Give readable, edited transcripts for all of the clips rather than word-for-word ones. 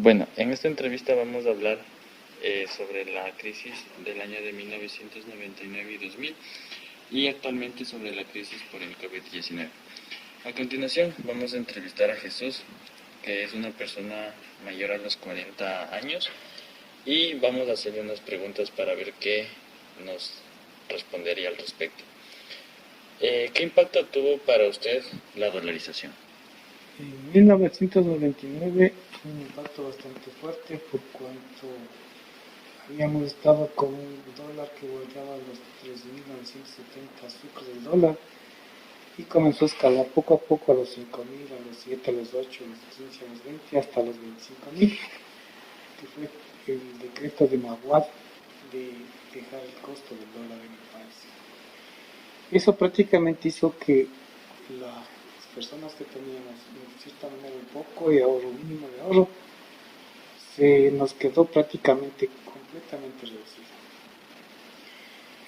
Bueno, en esta entrevista vamos a hablar sobre la crisis del año de 1999 y 2000 y actualmente sobre la crisis por el COVID-19. A continuación vamos a entrevistar a Jesús, que es una persona mayor a los 40 años, y vamos a hacerle unas preguntas para ver qué nos respondería al respecto. ¿Qué impacto tuvo para usted la dolarización? En 1999 fue un impacto bastante fuerte por cuanto habíamos estado con un dólar que volteaba a los 3.970 sucres del dólar y comenzó a escalar poco a poco a los 5.000, a los 7, a los 8, a los 15, a los 20, hasta los 25.000, que fue el decreto de Maguad de dejar el costo del dólar en el país. Eso prácticamente hizo que las personas que teníamos en cierta manera un poco de ahorro, mínimo de ahorro, se nos quedó prácticamente completamente reducido.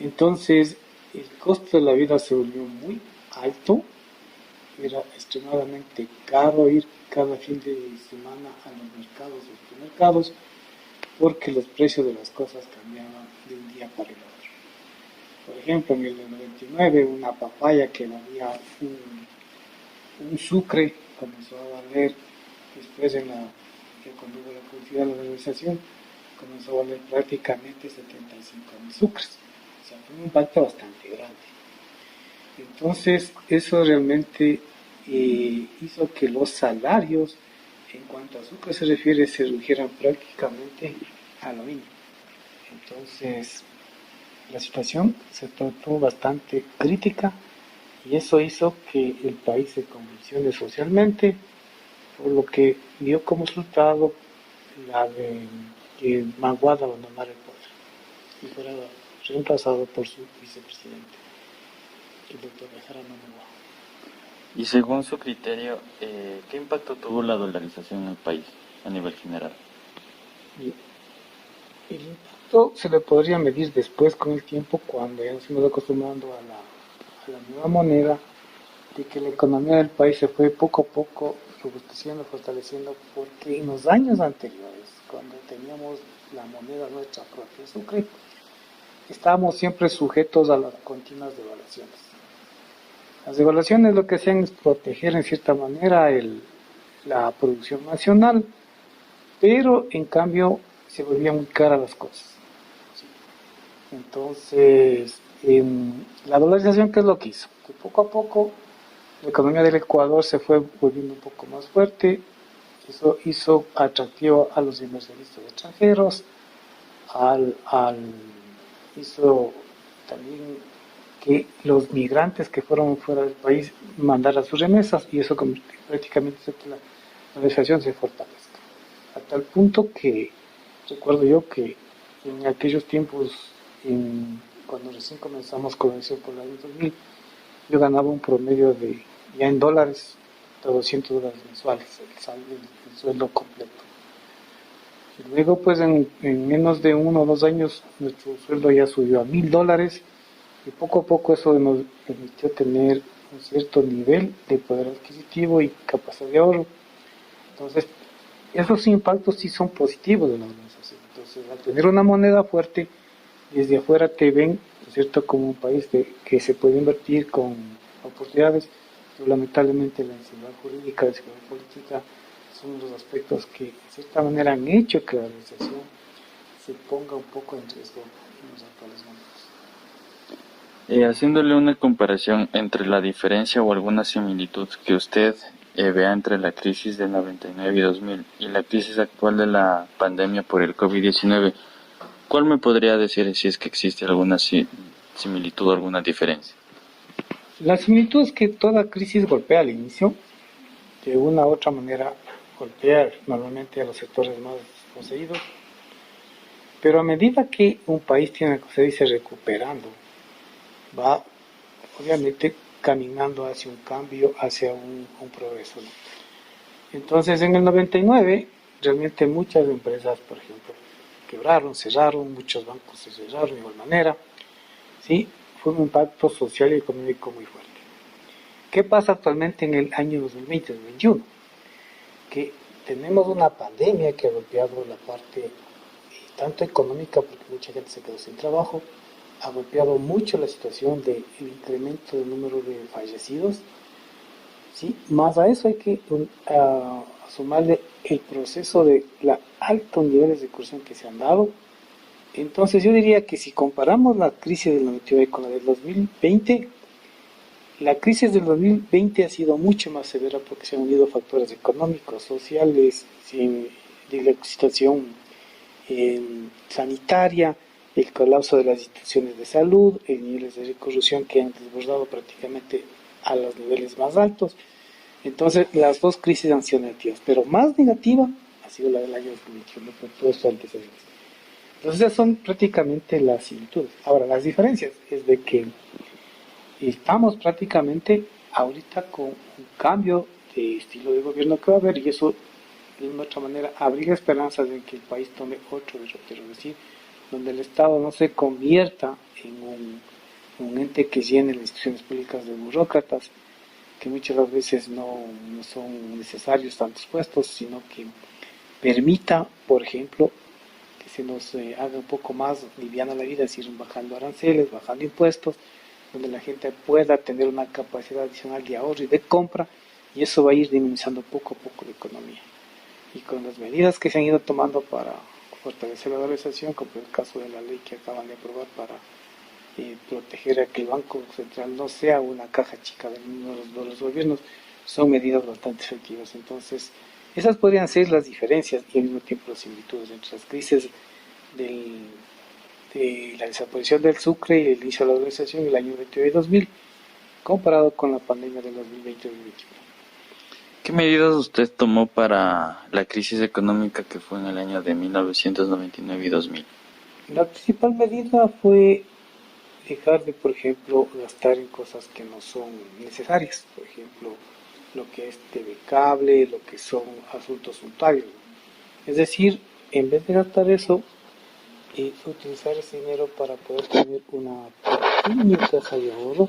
Entonces, el costo de la vida se volvió muy alto, era extremadamente caro ir cada fin de semana a los mercados o supermercados porque los precios de las cosas cambiaban de un día para el otro. Por ejemplo, en el 99 una papaya que valía un sucre comenzó a valer, después cuando hubo la publicidad de la organización, comenzó a valer prácticamente 75.000 sucres. O sea, fue un impacto bastante grande. Entonces, eso realmente hizo que los salarios, en cuanto a sucre se refiere, se redujeran prácticamente a lo mínimo. Entonces, la situación se tornó bastante crítica y eso hizo que el país se convulsione socialmente, por lo que dio como resultado la de que Maguad abandonara el poder y fuera reemplazado por su vicepresidente, el doctor Bejarano Noboa. Y según su criterio, ¿qué impacto tuvo la dolarización en el país a nivel general? El impacto se le podría medir después con el tiempo cuando ya nos fuimos acostumbrando a la nueva moneda, de que la economía del país se fue poco a poco robusteciendo, fortaleciendo, porque en los años anteriores, cuando teníamos la moneda nuestra propia, Sucre, estábamos siempre sujetos a las continuas devaluaciones. Las devaluaciones lo que hacían es proteger en cierta manera la producción nacional, pero en cambio se volvían muy caras las cosas. Entonces, la dolarización, ¿qué es lo que hizo? Que poco a poco la economía del Ecuador se fue volviendo un poco más fuerte. Eso hizo atractivo a los inversionistas extranjeros, hizo también que los migrantes que fueron fuera del país mandaran sus remesas y eso prácticamente hizo que la dolarización se fortalezca. A tal punto que recuerdo yo que en aquellos tiempos, cuando recién comenzamos con la edición por el año 2000, yo ganaba un promedio de, ya en dólares, de $200 mensuales, el sueldo completo. Y luego, pues en menos de 1 o 2 años, nuestro sueldo ya subió a $1.000 y poco a poco eso nos permitió tener un cierto nivel de poder adquisitivo y capacidad de ahorro. Entonces, esos impactos sí son positivos de la organización. Entonces, al tener una moneda fuerte, desde afuera te ven, ¿no es cierto?, como un país que se puede invertir con oportunidades, pero lamentablemente la inseguridad jurídica, la inseguridad política son los aspectos que de cierta manera han hecho que la organización se ponga un poco en riesgo en los actuales momentos. Haciéndole una comparación entre la diferencia o alguna similitud que usted vea entre la crisis del 99 y 2000 y la crisis actual de la pandemia por el COVID-19, ¿cuál me podría decir si es que existe alguna similitud o alguna diferencia? La similitud es que toda crisis golpea al inicio, de una u otra manera golpea normalmente a los sectores más poseídos, pero a medida que un país tiene que irse recuperando, va obviamente caminando hacia un cambio, hacia un progreso. Entonces en el 99 realmente muchas empresas, por ejemplo, quebraron, cerraron, muchos bancos se cerraron de igual manera, ¿sí? Fue un impacto social y económico muy fuerte. ¿Qué pasa actualmente en el año 2020-2021? Que tenemos una pandemia que ha golpeado la parte tanto económica, porque mucha gente se quedó sin trabajo, ha golpeado mucho la situación del incremento del número de fallecidos, ¿sí? Más a eso hay que sumarle el proceso de los altos niveles de corrupción que se han dado. Entonces yo diría que si comparamos la crisis del 99 con la del 2020, la crisis del 2020 ha sido mucho más severa porque se han unido factores económicos, sociales, de la situación sanitaria, el colapso de las instituciones de salud, niveles de corrupción que han desbordado prácticamente a los niveles más altos. Entonces, las dos crisis han sido negativas, pero más negativa ha sido la del año 2021 por todos sus antecedentes. Entonces, esas son prácticamente las similitudes. Ahora, las diferencias es de que estamos prácticamente ahorita con un cambio de estilo de gobierno que va a haber, y eso de una otra manera abriga esperanzas de que el país tome otro derrotero, es decir, donde el Estado no se convierta en un ente que llene las instituciones públicas de burócratas, que muchas veces no son necesarios tantos puestos, sino que permita, por ejemplo, que se nos haga un poco más liviana la vida, es decir, bajando aranceles, bajando impuestos, donde la gente pueda tener una capacidad adicional de ahorro y de compra, y eso va a ir dinamizando poco a poco la economía. Y con las medidas que se han ido tomando para fortalecer la dolarización, como el caso de la ley que acaban de aprobar para proteger a que el Banco Central no sea una caja chica de los gobiernos, son medidas bastante efectivas. Entonces, esas podrían ser las diferencias y al mismo tiempo las similitudes entre las crisis de la desaparición del Sucre y el inicio de la dolarización en el año 2020 y 2000, comparado con la pandemia del 2020 y 2021. ¿Qué medidas usted tomó para la crisis económica que fue en el año de 1999 y 2000? La principal medida fue dejar de, por ejemplo, gastar en cosas que no son necesarias, por ejemplo, lo que es TV cable, lo que son asuntos suntuarios. Es decir, en vez de gastar eso, utilizar ese dinero para poder tener una pequeña caja de ahorro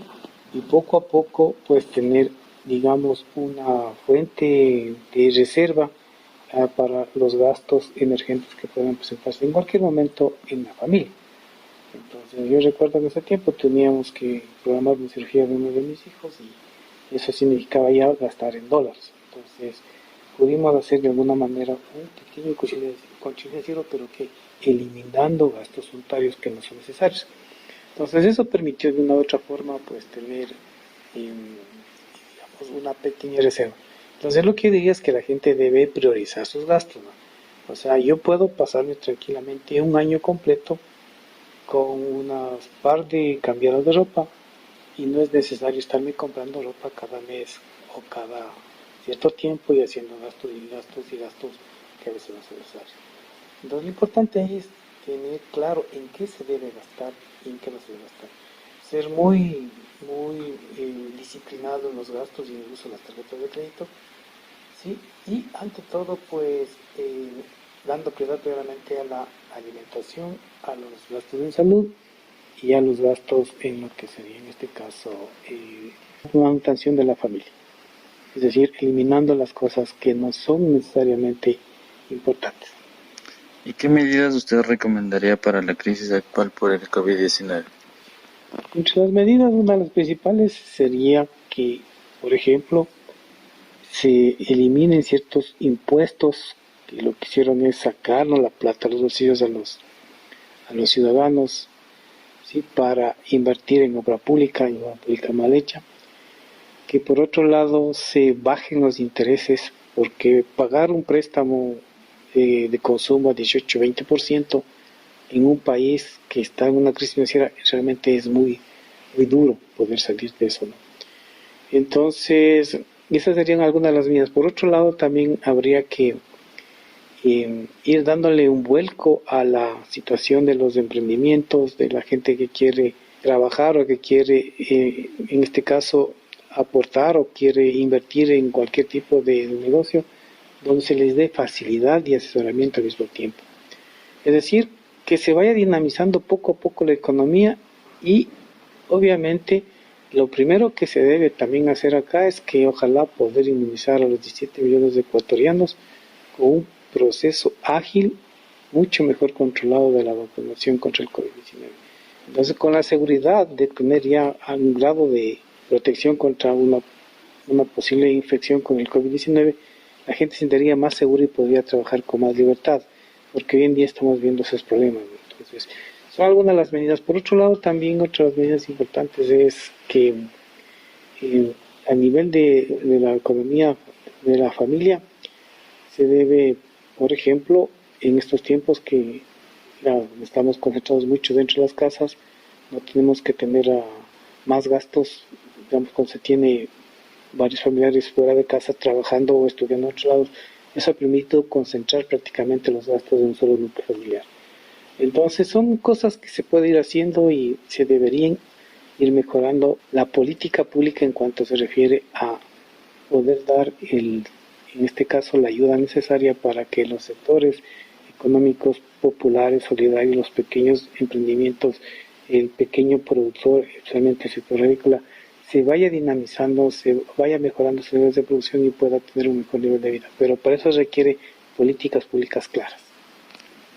y poco a poco pues tener, digamos, una fuente de reserva para los gastos emergentes que puedan presentarse en cualquier momento en la familia. Entonces yo recuerdo que en ese tiempo teníamos que programar una cirugía de uno de mis hijos y eso significaba ya gastar en dólares. Entonces pudimos hacer de alguna manera un pequeño colchón financiero, pero que eliminando gastos voluntarios que no son necesarios. Entonces eso permitió de una u otra forma pues tener digamos, una pequeña reserva. Entonces lo que yo diría es que la gente debe priorizar sus gastos, ¿no? O sea, yo puedo pasarme tranquilamente un año completo con unas par de cambiadas de ropa y no es necesario estarme comprando ropa cada mes o cada cierto tiempo y haciendo gastos y gastos y gastos que a veces no son necesarios. Entonces lo importante es tener claro en qué se debe gastar y en qué no se debe gastar. Ser muy disciplinado en los gastos y en el uso de las tarjetas de crédito, ¿sí? Y ante todo pues dando prioridad primeramente a la alimentación, a los gastos de salud y a los gastos en lo que sería en este caso manutención de la familia. Es decir, eliminando las cosas que no son necesariamente importantes. ¿Y qué medidas usted recomendaría para la crisis actual por el COVID-19? Entre las medidas, una de las principales sería que, por ejemplo, se eliminen ciertos impuestos que lo que hicieron es sacarnos la plata a los bolsillos a los ciudadanos, ¿sí? Para invertir en obra pública y obra pública mal hecha. Que por otro lado se bajen los intereses, porque pagar un préstamo de consumo a 18-20% en un país que está en una crisis financiera realmente es muy duro poder salir de eso, ¿no? Entonces, esas serían algunas de las mías. Por otro lado, también habría que ir dándole un vuelco a la situación de los emprendimientos, de la gente que quiere trabajar o que quiere, en este caso, aportar o quiere invertir en cualquier tipo de negocio, donde se les dé facilidad y asesoramiento al mismo tiempo. Es decir, que se vaya dinamizando poco a poco la economía y, obviamente, lo primero que se debe también hacer acá es que ojalá poder inmunizar a los 17 millones de ecuatorianos con un proceso ágil, mucho mejor controlado de la vacunación contra el COVID-19. Entonces, con la seguridad de tener ya un grado de protección contra una posible infección con el COVID-19, la gente se sentiría más segura y podría trabajar con más libertad, porque hoy en día estamos viendo esos problemas. Entonces, son algunas de las medidas. Por otro lado, también otras medidas importantes es que a nivel de la economía de la familia se debe, por ejemplo, en estos tiempos que ya estamos concentrados mucho dentro de las casas, no tenemos que tener más gastos, digamos, cuando se tiene varios familiares fuera de casa trabajando o estudiando en otros lados. Eso ha permitido concentrar prácticamente los gastos de un solo núcleo familiar. Entonces son cosas que se puede ir haciendo y se deberían ir mejorando la política pública en cuanto se refiere a poder dar en este caso la ayuda necesaria para que los sectores económicos populares, solidarios, los pequeños emprendimientos, el pequeño productor, especialmente el sector agrícola, se vaya dinamizando, se vaya mejorando sus niveles de producción y pueda tener un mejor nivel de vida. Pero para eso requiere políticas públicas claras.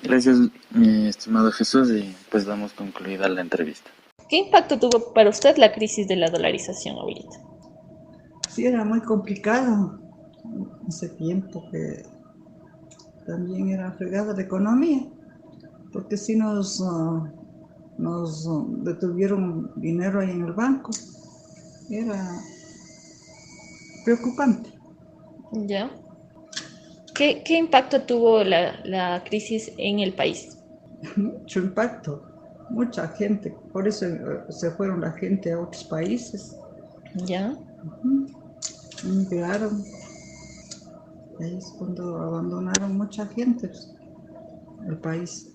Gracias, mi estimado Jesús, y pues damos concluida la entrevista. ¿Qué impacto tuvo para usted la crisis de la dolarización, abuelita? Sí, era muy complicado ese tiempo, que también era fregada la economía, porque sí nos detuvieron dinero ahí en el banco. Era preocupante. ¿Ya? ¿Qué impacto tuvo la crisis en el país? Mucho impacto, mucha gente, por eso se fueron la gente a otros países. ¿Ya? Migraron. Ahí es cuando abandonaron mucha gente el país.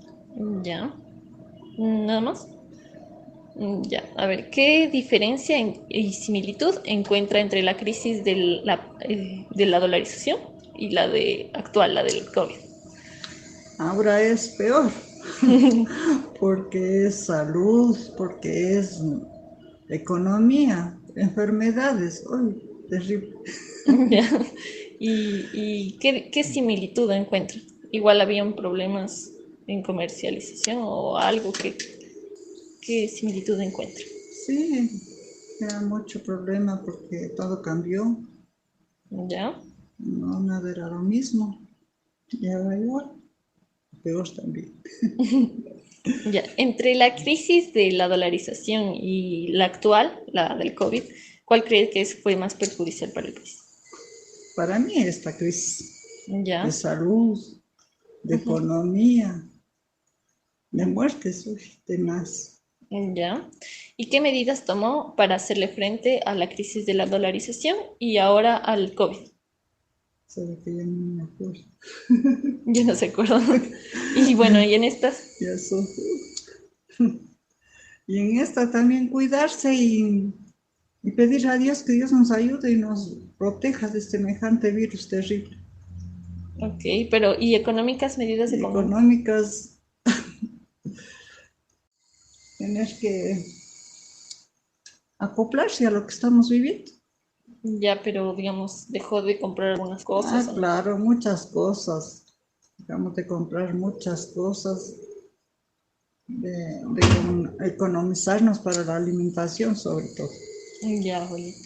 ¿Ya? ¿Nada más? Ya, a ver, ¿qué diferencia y similitud encuentra entre la crisis de la dolarización y la actual, la del COVID? Ahora es peor, porque es salud, porque es economía, enfermedades. ¡Uy, terrible! ¿Ya? ¿Y qué similitud encuentra? Igual habían problemas en comercialización o algo ¿qué similitud encuentra? Sí, era mucho problema porque todo cambió. ¿Ya? No, nada era lo mismo. Y ahora igual, peor también. Ya, entre la crisis de la dolarización y la actual, la del COVID, ¿cuál crees que fue más perjudicial para el país? Para mí esta crisis Ya. de salud, de economía, de muertes, tenaz. Ya. ¿Y qué medidas tomó para hacerle frente a la crisis de la dolarización y ahora al COVID? Sabe que ya no me acuerdo. Yo no se acuerdo. Y bueno, y en estas. Ya son. Y en esta también cuidarse y pedir a Dios que Dios nos ayude y nos proteja de semejante virus terrible. Ok, pero ¿y económicas, medidas económicas? Tener que acoplarse a lo que estamos viviendo. Ya, pero digamos, dejó de comprar algunas cosas. Ah, claro, muchas cosas. Dejamos de comprar muchas cosas, de economizarnos para la alimentación sobre todo. Ya, abuelita.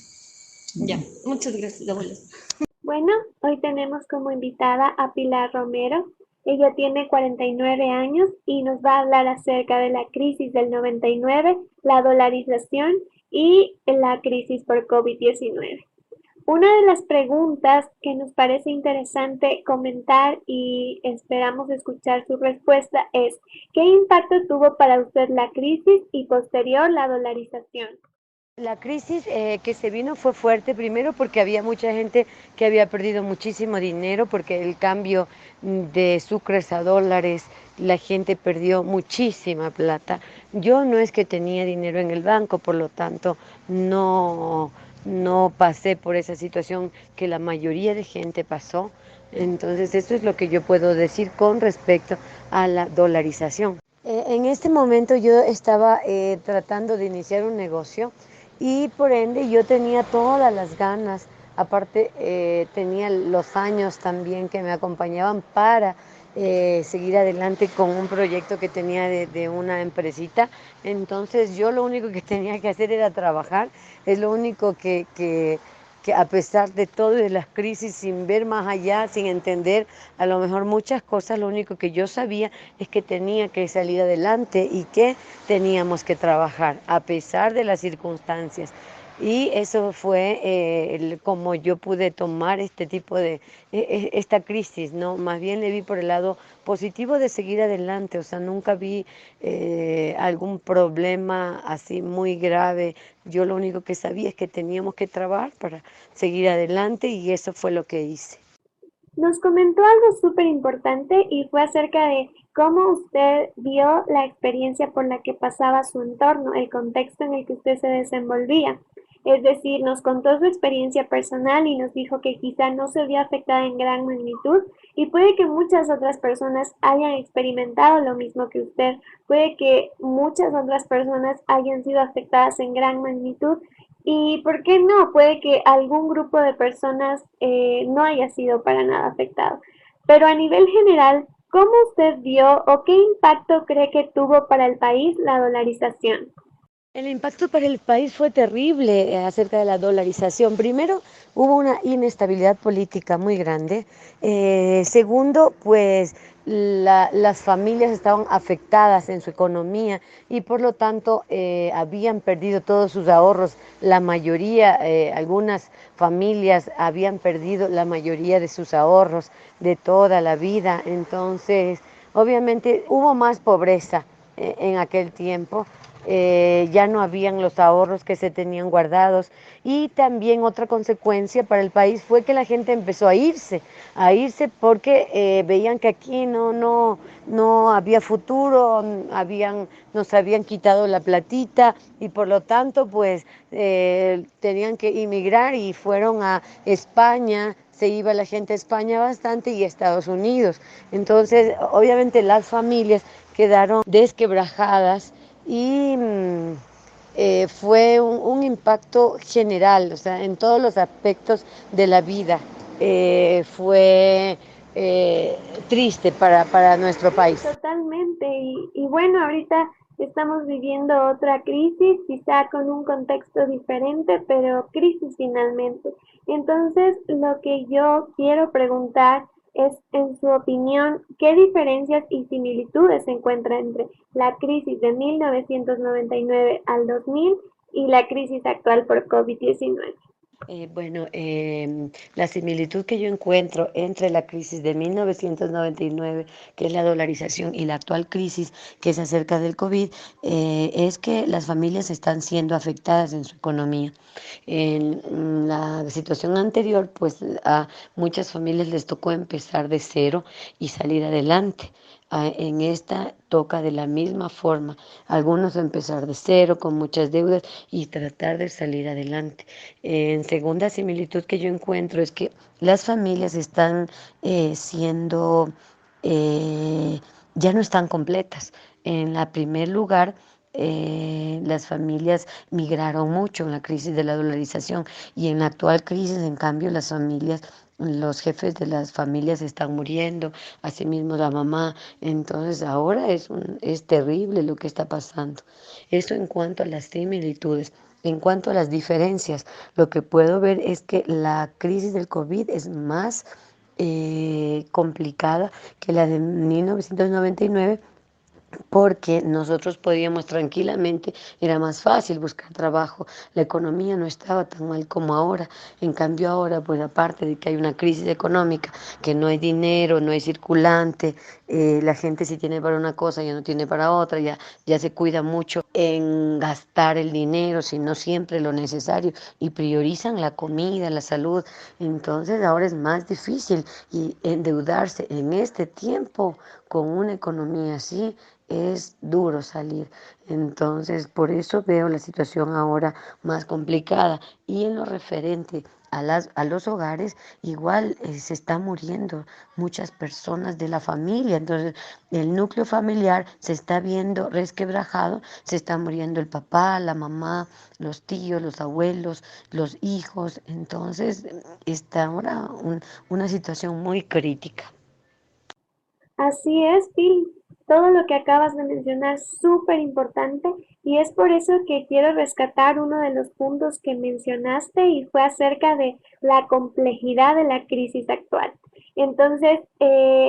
Ya, muchas gracias, abuelita. Bueno, hoy tenemos como invitada a Pilar Romero. Ella tiene 49 años y nos va a hablar acerca de la crisis del 99, la dolarización y la crisis por COVID-19. Una de las preguntas que nos parece interesante comentar y esperamos escuchar su respuesta es: ¿qué impacto tuvo para usted la crisis y posterior la dolarización? La crisis que se vino fue fuerte, primero porque había mucha gente que había perdido muchísimo dinero, porque el cambio de sucres a dólares, la gente perdió muchísima plata. Yo no es que tenía dinero en el banco, por lo tanto no pasé por esa situación que la mayoría de gente pasó. Entonces eso es lo que yo puedo decir con respecto a la dolarización. En este momento yo estaba tratando de iniciar un negocio y por ende yo tenía todas las ganas Aparte, tenía los años también que me acompañaban para seguir adelante con un proyecto que tenía de una empresita. Entonces yo lo único que tenía que hacer era trabajar. Es lo único que a pesar de todo, de las crisis, sin ver más allá, sin entender a lo mejor muchas cosas, lo único que yo sabía es que tenía que salir adelante y que teníamos que trabajar a pesar de las circunstancias. Y eso fue como yo pude tomar este tipo de, esta crisis, ¿no? Más bien le vi por el lado positivo de seguir adelante, o sea, nunca vi algún problema así muy grave. Yo lo único que sabía es que teníamos que trabajar para seguir adelante y eso fue lo que hice. Nos comentó algo súper importante y fue acerca de cómo usted vio la experiencia por la que pasaba su entorno, el contexto en el que usted se desenvolvía. Es decir, nos contó su experiencia personal y nos dijo que quizá no se vio afectada en gran magnitud y puede que muchas otras personas hayan experimentado lo mismo que usted, puede que muchas otras personas hayan sido afectadas en gran magnitud y por qué no, puede que algún grupo de personas no haya sido para nada afectado. Pero a nivel general, ¿cómo usted vio o qué impacto cree que tuvo para el país la dolarización? El impacto para el país fue terrible acerca de la dolarización. Primero, hubo una inestabilidad política muy grande. Segundo, pues las familias estaban afectadas en su economía y por lo tanto habían perdido todos sus ahorros. La mayoría, algunas familias habían perdido la mayoría de sus ahorros de toda la vida. Entonces, obviamente hubo más pobreza en aquel tiempo. Ya no habían los ahorros que se tenían guardados y también otra consecuencia para el país fue que la gente empezó a irse porque veían que aquí no había futuro, nos habían quitado la platita y por lo tanto pues tenían que emigrar y fueron a España. Se iba la gente a España bastante y a Estados Unidos. Entonces, obviamente las familias quedaron desquebrajadas y fue un impacto general, o sea, en todos los aspectos de la vida. Fue triste para nuestro país. Totalmente. Y bueno, ahorita estamos viviendo otra crisis, quizá con un contexto diferente, pero crisis finalmente. Entonces, lo que yo quiero preguntar es, en su opinión, ¿qué diferencias y similitudes se encuentran entre la crisis de 1999 al 2000 y la crisis actual por COVID-19? Bueno, la similitud que yo encuentro entre la crisis de 1999, que es la dolarización, y la actual crisis, que es acerca del COVID, es que las familias están siendo afectadas en su economía. En la situación anterior, pues a muchas familias les tocó empezar de cero y salir adelante. En esta toca de la misma forma, algunos empezar de cero con muchas deudas y tratar de salir adelante. En segunda similitud que yo encuentro es que las familias están siendo, ya no están completas. En la primer lugar, las familias migraron mucho en la crisis de la dolarización y en la actual crisis, en cambio, las familias, los jefes de las familias están muriendo, asimismo la mamá. Entonces ahora es terrible lo que está pasando. Eso en cuanto a las similitudes. En cuanto a las diferencias, lo que puedo ver es que la crisis del COVID es más complicada que la de 1999 porque nosotros podíamos tranquilamente, era más fácil buscar trabajo, la economía no estaba tan mal como ahora. En cambio ahora, pues aparte de que hay una crisis económica, que no hay dinero, no hay circulante, la gente si tiene para una cosa ya no tiene para otra, ya se cuida mucho en gastar el dinero, sino siempre lo necesario, y priorizan la comida, la salud. Entonces ahora es más difícil y endeudarse en este tiempo con una economía así es duro salir. Entonces, por eso veo la situación ahora más complicada. Y en lo referente a los hogares, igual se están muriendo muchas personas de la familia. Entonces, el núcleo familiar se está viendo resquebrajado, se está muriendo el papá, la mamá, los tíos, los abuelos, los hijos. Entonces, está ahora una situación muy crítica. Así es, Phil. Todo lo que acabas de mencionar es súper importante y es por eso que quiero rescatar uno de los puntos que mencionaste y fue acerca de la complejidad de la crisis actual. Entonces,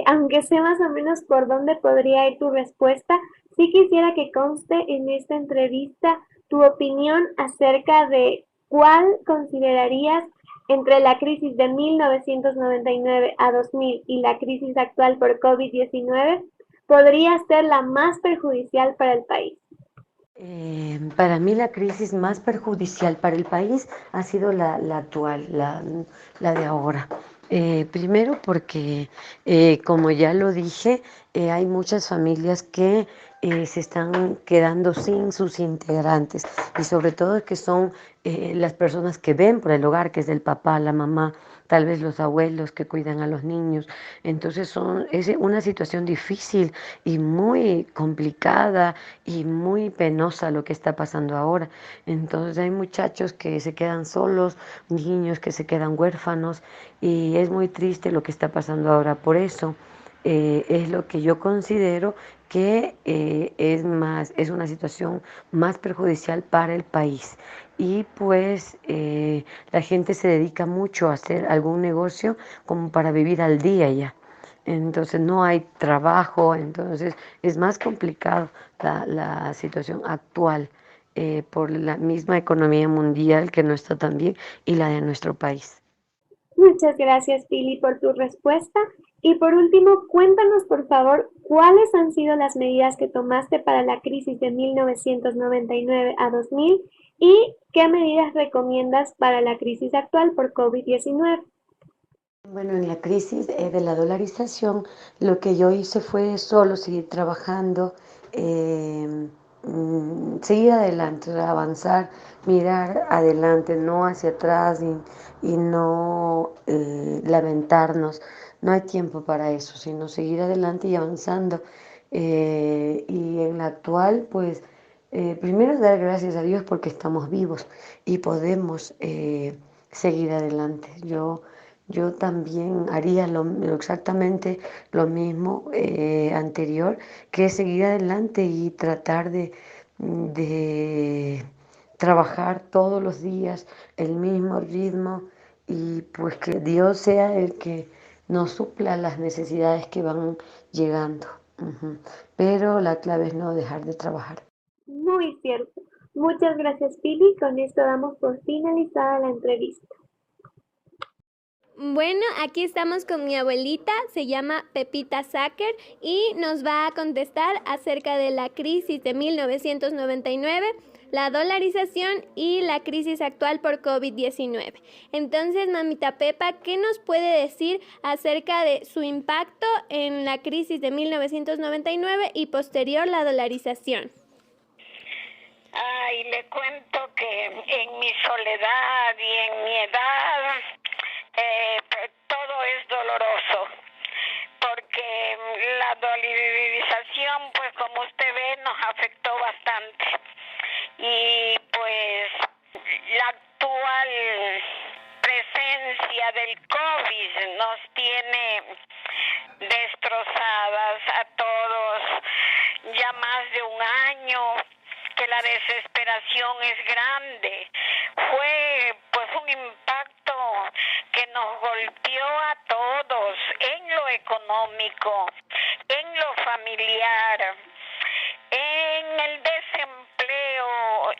aunque sé más o menos por dónde podría ir tu respuesta, sí quisiera que conste en esta entrevista tu opinión acerca de cuál considerarías entre la crisis de 1999 a 2000 y la crisis actual por COVID-19 podría ser la más perjudicial para el país. Para mí la crisis más perjudicial para el país ha sido la actual, la de ahora. Primero porque, como ya lo dije, hay muchas familias que se están quedando sin sus integrantes y sobre todo que son las personas que ven por el hogar, que es el papá, la mamá, tal vez los abuelos que cuidan a los niños. Entonces es una situación difícil y muy complicada y muy penosa lo que está pasando ahora. Entonces hay muchachos que se quedan solos, niños que se quedan huérfanos y es muy triste lo que está pasando ahora. Por eso es lo que yo considero que es una situación más perjudicial para el país. Y pues la gente se dedica mucho a hacer algún negocio como para vivir al día ya. Entonces no hay trabajo, entonces es más complicado la situación actual por la misma economía mundial que no está tan bien y la de nuestro país. Muchas gracias, Pili, por tu respuesta. Y por último, cuéntanos, por favor, cuáles han sido las medidas que tomaste para la crisis de 1999 a 2000 y qué medidas recomiendas para la crisis actual por COVID-19. Bueno, en la crisis de la dolarización, lo que yo hice fue solo seguir trabajando, seguir adelante, avanzar, mirar adelante, no hacia atrás y no lamentarnos. No hay tiempo para eso, sino seguir adelante y avanzando. Y en la actual, pues, primero dar gracias a Dios porque estamos vivos y podemos seguir adelante. Yo también haría exactamente lo mismo anterior, que es seguir adelante y tratar de trabajar todos los días el mismo ritmo y pues que Dios sea el que nos supla las necesidades que van llegando. Ujú. Pero la clave es no dejar de trabajar. Muy cierto. Muchas gracias, Pili. Con esto damos por finalizada la entrevista. Bueno, aquí estamos con mi abuelita, se llama Pepita Sáquer y nos va a contestar acerca de la crisis de 1999, la dolarización y la crisis actual por COVID-19. Entonces, mamita Pepa, ¿qué nos puede decir acerca de su impacto en la crisis de 1999 y posterior la dolarización? Ay, le cuento que en mi soledad y en mi edad todo es doloroso, porque la dolarización, pues como usted ve, nos afectó bastante. Y pues la actual presencia del COVID nos tiene destrozadas a todos, ya más de un año que la desesperación es grande. Fue pues un impacto que nos golpeó a todos en lo económico, en lo familiar, en el desempleo,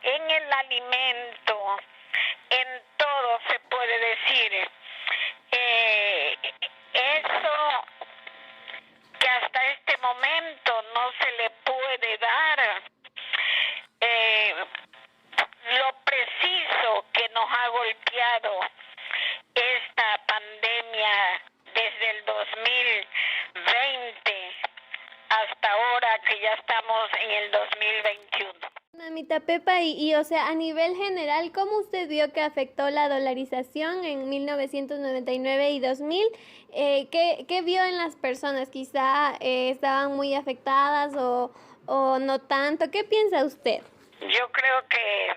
en el alimento, en todo se puede decir. Eso que hasta este momento no se le puede dar lo preciso que nos ha golpeado esta pandemia desde el 2020 que ya estamos en el 2021. Mamita Pepa, o sea, a nivel general, ¿cómo usted vio que afectó la dolarización en 1999 y 2000? ¿Qué vio en las personas? Quizá estaban muy afectadas o no tanto. ¿Qué piensa usted? Yo creo que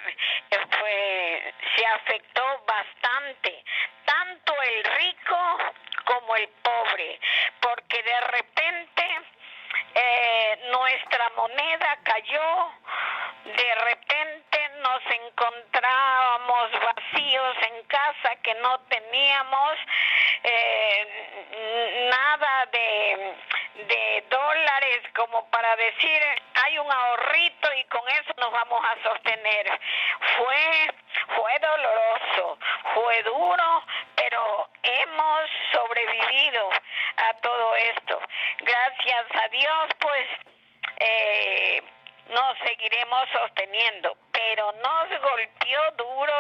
se afectó bastante, tanto el rico como el pobre, porque de repente nuestra moneda cayó, de repente nos encontrábamos vacíos en casa, que no teníamos nada de dólares como para decir hay un ahorrito y con eso nos vamos a sostener. Fue doloroso, fue duro, pero hemos sobrevivido a todo esto. Gracias a Dios, pues nos seguiremos sosteniendo, pero nos golpeó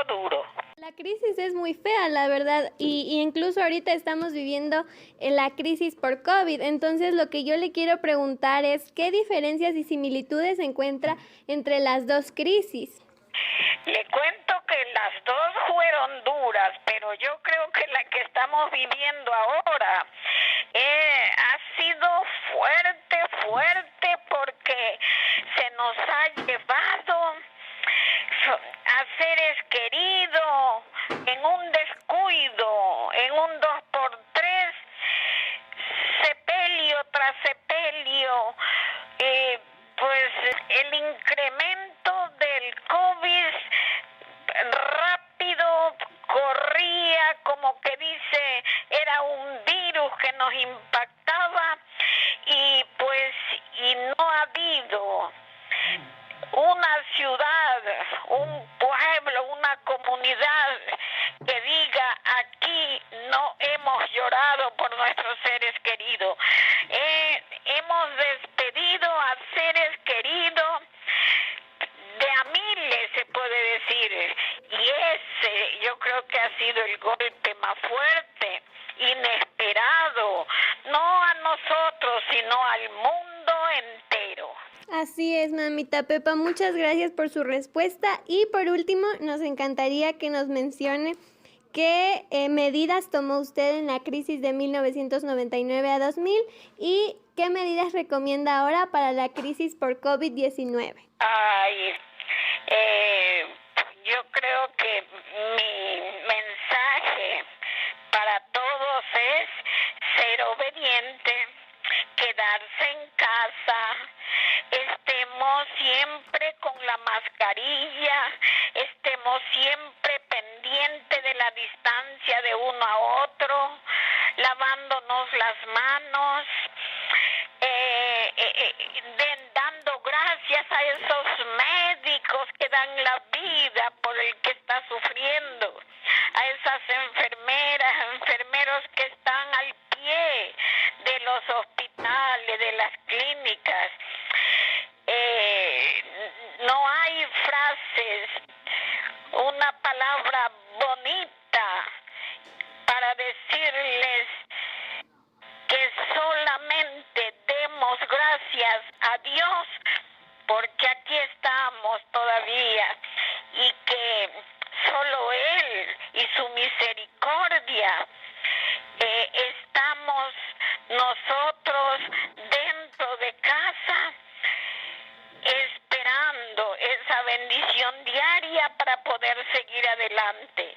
duro. La crisis es muy fea, la verdad, y incluso ahorita estamos viviendo la crisis por COVID. Entonces, lo que yo le quiero preguntar es, ¿qué diferencias y similitudes se encuentra entre las dos crisis? Le cuento que las dos fueron duras, pero yo creo que la que estamos viviendo ahora ha sido fuerte, porque se nos ha llevado a seres queridos en un descuido, en un 2x3, sepelio tras sepelio. Pues el incremento del COVID rápido corría, como que dice, era un virus que nos impactaba, y no ha habido una ciudad, un pueblo, una comunidad que diga aquí no hemos llorado por nuestros seres queridos. Hemos despedido a seres queridos de a miles, se puede decir, y ese yo creo que ha sido el golpe más fuerte, inesperado, no a nosotros, sino al mundo entero. Así es, mamita Pepa, muchas gracias por su respuesta. Y por último, nos encantaría que nos mencione qué medidas tomó usted en la crisis de 1999 a 2000 y qué medidas recomienda ahora para la crisis por COVID-19. Yo creo que mi mensaje para todos es ser obediente, quedarse en casa, estemos siempre con la mascarilla, estemos siempre pendientes de la distancia de uno a otro, lavándonos las manos, dando gracias a esos médicos que dan la vida por el que está sufriendo, a esas enfermeros que están al pie de los hospitales, de las clínicas. No hay frases, una palabra bonita para decirles que solamente demos gracias a Dios porque aquí estamos todavía, y que solo Él y su misericordia estamos nosotros dentro de casa esperando esa bendición diaria para poder seguir adelante.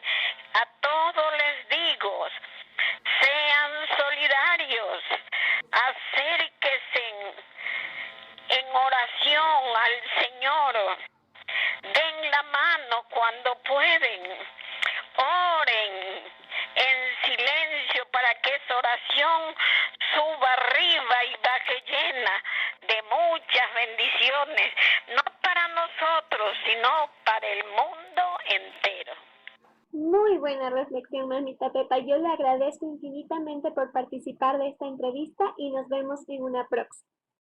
A todos les digo, sean solidarios, acérquense en oración al Señor, den la mano cuando pueden, oren en silencio para que esa oración suba arriba y baje llena de muchas bendiciones, no para nosotros, sino para el mundo entero. Muy buena reflexión, mamita Pepa. Yo le agradezco infinitamente por participar de esta entrevista y nos vemos en una próxima.